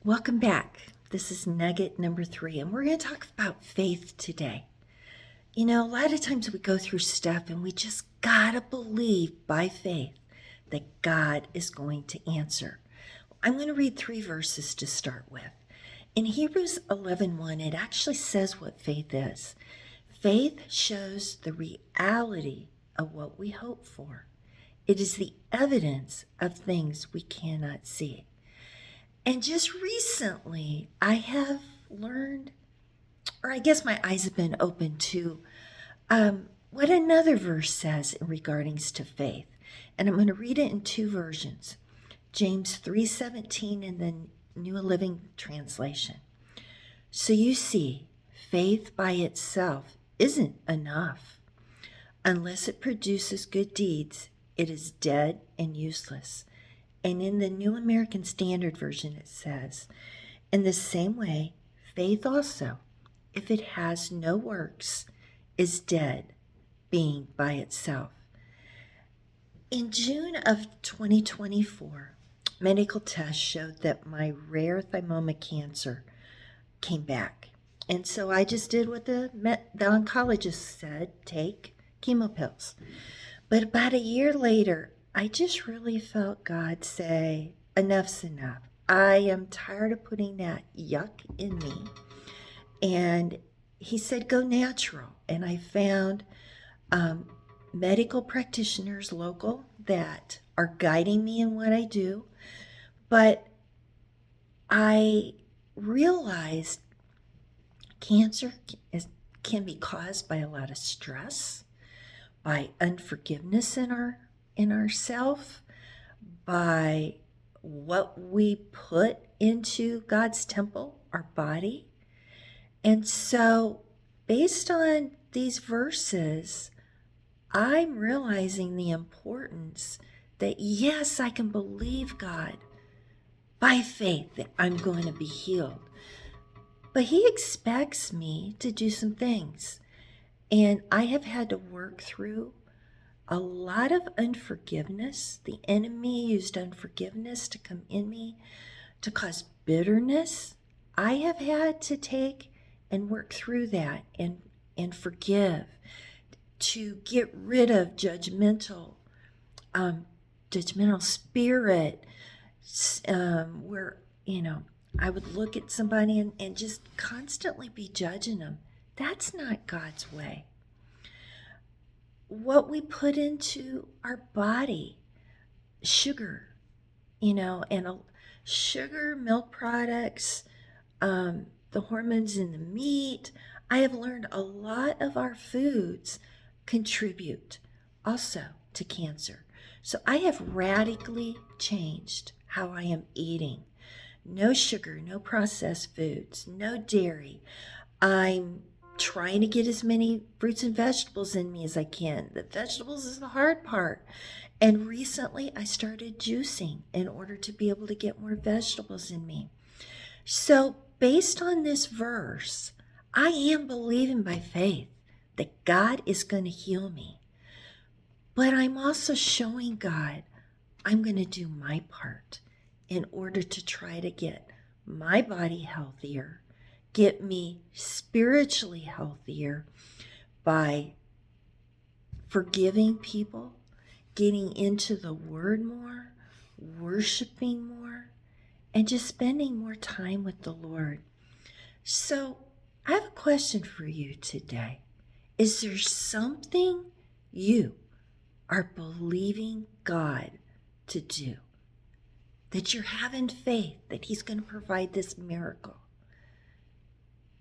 Welcome back. This is nugget number 3, and we're going to talk about faith today. You know, a lot of times we go through stuff and we just gotta believe by faith that God is going to answer. I'm going to read 3 verses to start with. In Hebrews 11:1, it actually says what faith is. Faith shows the reality of what we hope for. It is the evidence of things we cannot see. And just recently, I have learned, or I guess my eyes have been opened to what another verse says in regardings to faith. And I'm going to read it in 2 versions. James 3:17 in the New Living Translation. So you see, faith by itself isn't enough. Unless it produces good deeds, it is dead and useless. And in the New American Standard Version, it says, in the same way, faith also, if it has no works, is dead, being by itself. In June of 2024, medical tests showed that my rare thymoma cancer came back. And so I just did what the oncologist said, take chemo pills. But about a year later, I just really felt God say, enough's enough. I am tired of putting that yuck in me. And he said, go natural. And I found medical practitioners local that are guiding me in what I do. But I realized cancer can be caused by a lot of stress, by unforgiveness in ourself, by what we put into God's temple, our body. And so based on these verses, I'm realizing the importance that yes, I can believe God by faith that I'm going to be healed. But he expects me to do some things. And I have had to work through a lot of unforgiveness. The enemy used unforgiveness to come in me, to cause bitterness. I have had to take and work through that and forgive, to get rid of judgmental spirit, where, I would look at somebody and just constantly be judging them. That's not God's way. What we put into our body, sugar, and sugar, milk products, the hormones in the meat. I have learned a lot of our foods contribute also to cancer. So I have radically changed how I am eating. No sugar, no processed foods, no dairy. I'm trying to get as many fruits and vegetables in me as I can. The vegetables is the hard part. And recently I started juicing in order to be able to get more vegetables in me. So based on this verse, I am believing by faith that God is going to heal me. But I'm also showing God I'm going to do my part in order to try to get my body healthier, get me spiritually healthier by forgiving people, getting into the Word more, worshiping more, and just spending more time with the Lord. So I have a question for you today. Is there something you are believing God to do, that you're having faith that he's going to provide this miracle?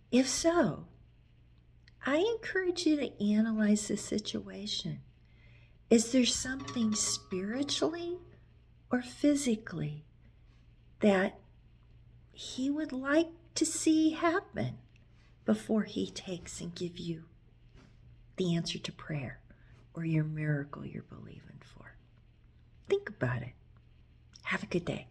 If so, I encourage you to analyze the situation. Is there something spiritually or physically that he would like to see happen before he takes and give you the answer to prayer or your miracle you're believing for? Think about it. Have a good day.